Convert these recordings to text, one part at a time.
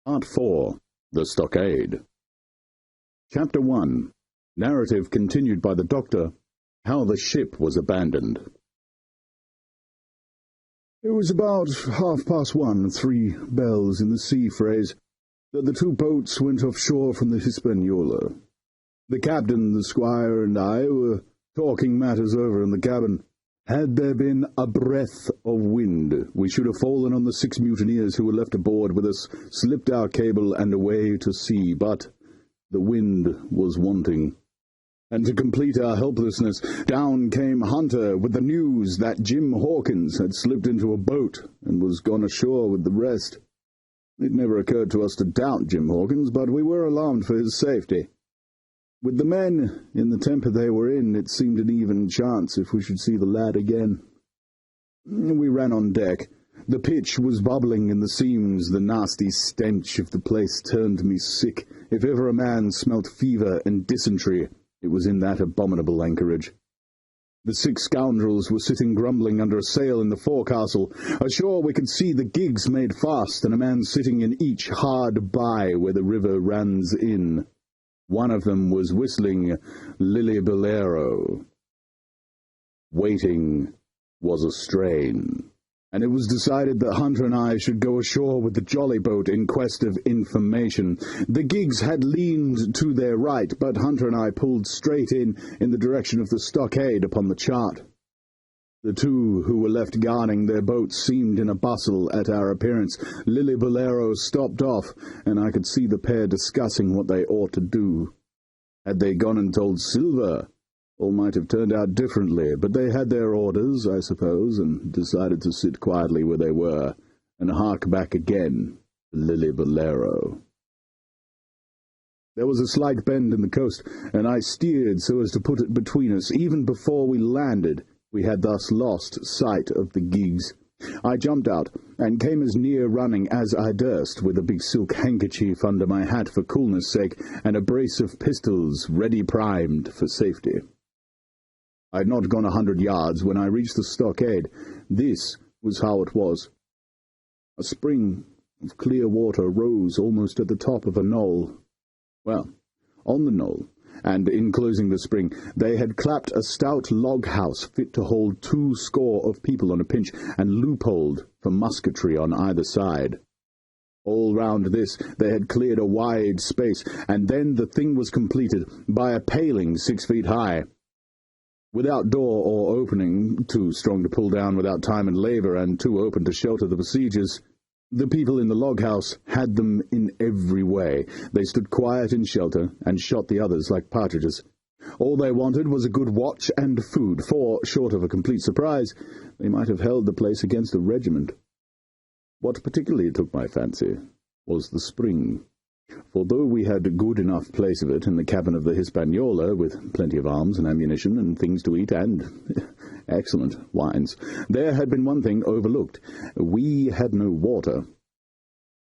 Part 4. The Stockade. Chapter 1. Narrative continued by the Doctor. How the ship was abandoned. It was about 1:30, 3 bells in the sea phrase, that the 2 boats went offshore from the Hispaniola. The captain, the squire, and I were talking matters over in the cabin. Had there been a breath of wind, we should have fallen on the 6 mutineers who were left aboard with us, slipped our cable, and away to sea, but the wind was wanting. And to complete our helplessness, down came Hunter with the news that Jim Hawkins had slipped into a boat and was gone ashore with the rest. It never occurred to us to doubt Jim Hawkins, but we were alarmed for his safety. With the men in the temper they were in, it seemed an even chance if we should see the lad again. We ran on deck. The pitch was bubbling in the seams, the nasty stench of the place turned me sick. If ever a man smelt fever and dysentery, it was in that abominable anchorage. The 6 scoundrels were sitting grumbling under a sail in the forecastle. Ashore we could see the gigs made fast, and a man sitting in each hard by where the river runs in. One of them was whistling Lillibolero. Waiting was a strain, and it was decided that Hunter and I should go ashore with the jolly boat in quest of information. The gigs had leaned to their right, but Hunter and I pulled straight in the direction of the stockade upon the chart. The 2 who were left guarding their boats seemed in a bustle at our appearance. Lillibolero stopped off, and I could see the pair discussing what they ought to do. Had they gone and told Silver, all might have turned out differently, but they had their orders, I suppose, and decided to sit quietly where they were, and hark back again to Lillibolero. There was a slight bend in the coast, and I steered so as to put it between us. Even before we landed, we had thus lost sight of the gigs. I jumped out, and came as near running as I durst, with a big silk handkerchief under my hat for coolness' sake, and a brace of pistols ready primed for safety. I had not gone 100 yards when I reached the stockade. This was how it was. A spring of clear water rose almost at the top of a knoll. Well, on the knoll, and enclosing the spring, they had clapped a stout log house fit to hold 20 of people on a pinch, and loopholed for musketry on either side. All round this they had cleared a wide space, and then the thing was completed by a paling 6 feet high. Without door or opening, too strong to pull down without time and labour, and too open to shelter the besiegers, the people in the log-house had them in every way. They stood quiet in shelter, and shot the others like partridges. All they wanted was a good watch and food, for, short of a complete surprise, they might have held the place against a regiment. What particularly took my fancy was the spring. For though we had a good enough place of it in the cabin of the Hispaniola, with plenty of arms and ammunition and things to eat, and excellent wines, there had been one thing overlooked. We had no water.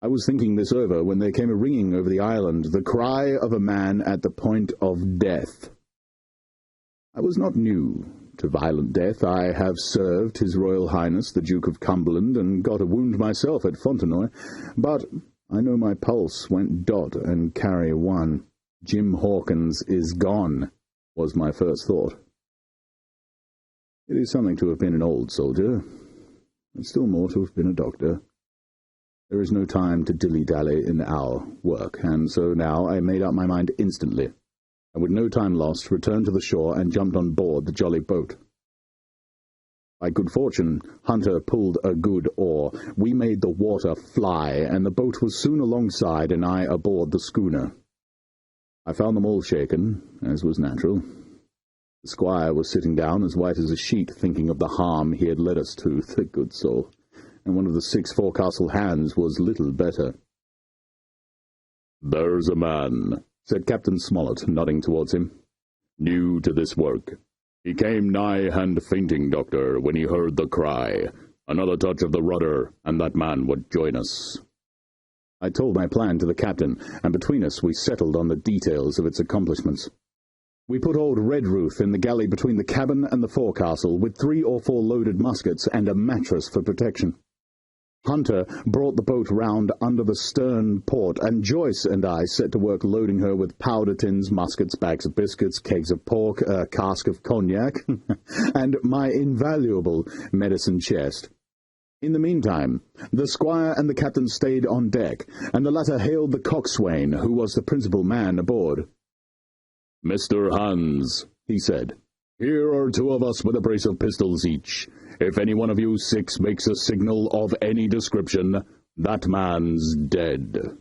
I was thinking this over when there came a ringing over the island, the cry of a man at the point of death. I was not new to violent death. I have served His Royal Highness the Duke of Cumberland, and got a wound myself at Fontenoy, but I know my pulse went dot and carry 1. Jim Hawkins is gone, was my first thought. It is something to have been an old soldier, and still more to have been a doctor. There is no time to dilly-dally in our work, and so now I made up my mind instantly, and with no time lost returned to the shore and jumped on board the jolly boat. By good fortune, Hunter pulled a good oar. We made the water fly, and the boat was soon alongside, and I aboard the schooner. I found them all shaken, as was natural. The squire was sitting down, as white as a sheet, thinking of the harm he had led us to, the good soul, and one of the 6 forecastle hands was little better. "There's a man," said Captain Smollett, nodding towards him, "new to this work. He came nigh hand fainting, Doctor, when he heard the cry. Another touch of the rudder, and that man would join us." I told my plan to the captain, and between us we settled on the details of its accomplishments. We put old Redruth in the galley between the cabin and the forecastle, with 3 or 4 loaded muskets and a mattress for protection. Hunter brought the boat round under the stern port, and Joyce and I set to work loading her with powder tins, muskets, bags of biscuits, kegs of pork, a cask of cognac, and my invaluable medicine chest. In the meantime, the squire and the captain stayed on deck, and the latter hailed the coxswain, who was the principal man aboard. "Mr. Hans," he said, "here are 2 of us with a brace of pistols each. If any one of you 6 makes a signal of any description, that man's dead."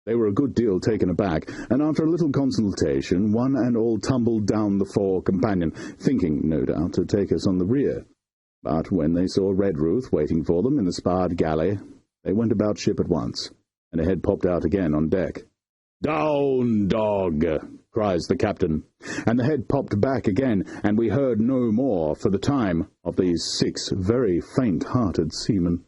They were a good deal taken aback, and after a little consultation, one and all tumbled down the fore companion, thinking, no doubt, to take us on the rear. But when they saw Redruth waiting for them in the sparred galley, they went about ship at once, and a head popped out again on deck. "Down, dog!" cries the captain, and the head popped back again, and we heard no more, for the time, of these 6 very faint-hearted seamen.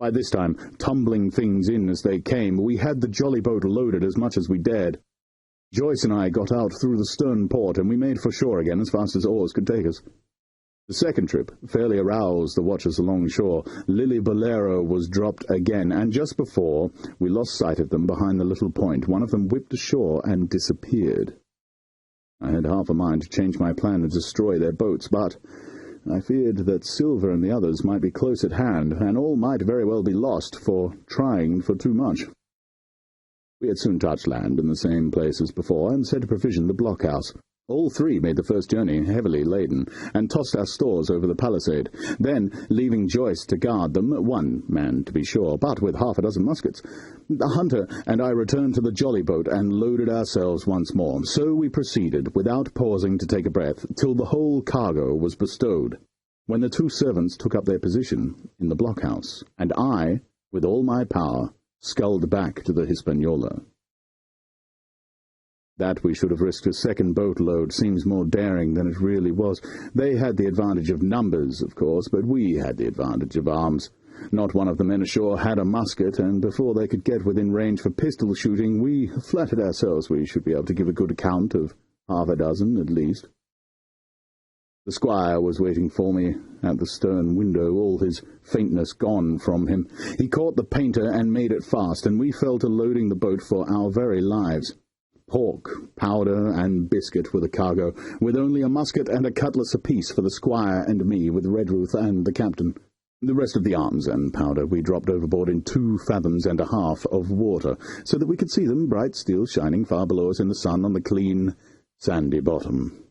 By this time, tumbling things in as they came, we had the jolly boat loaded as much as we dared. Joyce and I got out through the stern port, and we made for shore again as fast as oars could take us. The second trip fairly aroused the watchers along shore. Lily Bolero was dropped again, and just before we lost sight of them behind the little point, one of them whipped ashore and disappeared. I had half a mind to change my plan and destroy their boats, but I feared that Silver and the others might be close at hand, and all might very well be lost for trying for too much. We had soon touched land in the same place as before, and set to provision the blockhouse. All 3 made the first journey heavily laden, and tossed our stores over the palisade. Then, leaving Joyce to guard them, 1 man to be sure, but with half a dozen muskets, the Hunter and I returned to the jolly boat and loaded ourselves once more. So we proceeded, without pausing to take a breath, till the whole cargo was bestowed, when the 2 servants took up their position in the blockhouse, and I, with all my power, sculled back to the Hispaniola. That we should have risked a second boatload seems more daring than it really was. They had the advantage of numbers, of course, but we had the advantage of arms. Not one of the men ashore had a musket, and before they could get within range for pistol shooting, we flattered ourselves we should be able to give a good account of half a dozen at least. The squire was waiting for me at the stern window, all his faintness gone from him. He caught the painter and made it fast, and we fell to loading the boat for our very lives. Pork, powder, and biscuit were the cargo, with only a musket and a cutlass apiece for the squire and me, with Redruth and the captain. The rest of the arms and powder we dropped overboard in 2.5 fathoms of water, so that we could see them, bright steel shining far below us in the sun on the clean, sandy bottom.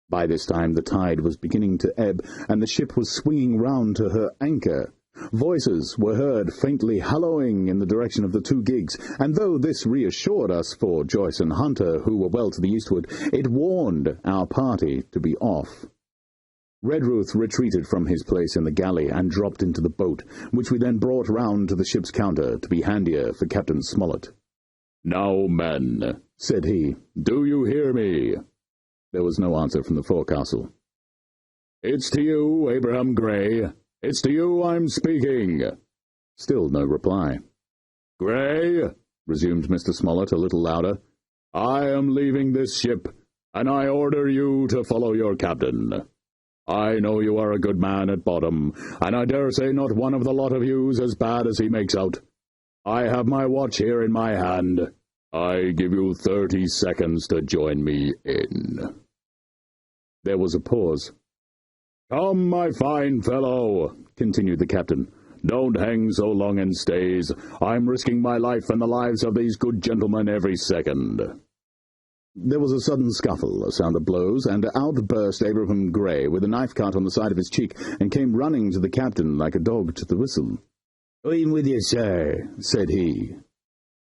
By this time the tide was beginning to ebb, and the ship was swinging round to her anchor. Voices were heard faintly hallooing in the direction of the 2 gigs, and though this reassured us for Joyce and Hunter, who were well to the eastward, it warned our party to be off. Redruth retreated from his place in the galley and dropped into the boat, which we then brought round to the ship's counter to be handier for Captain Smollett. "Now, men," said he, "do you hear me?" There was no answer from the forecastle. "It's to you, Abraham Gray. It's to you I'm speaking." Still no reply. "Gray," resumed Mr. Smollett a little louder, "I am leaving this ship, and I order you to follow your captain. I know you are a good man at bottom, and I dare say not one of the lot of you's as bad as he makes out. I have my watch here in my hand. I give you 30 seconds to join me in." There was a pause. "Come, my fine fellow," continued the captain, "don't hang so long in stays. I'm risking my life and the lives of these good gentlemen every second." There was a sudden scuffle, a sound of blows, and out burst Abraham Gray with a knife cut on the side of his cheek, and came running to the captain like a dog to the whistle. "I'm with you, sir," said he.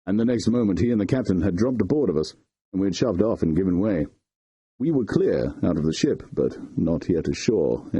And the next moment he and the captain had dropped aboard of us, and we had shoved off and given way. We were clear out of the ship, but not yet ashore.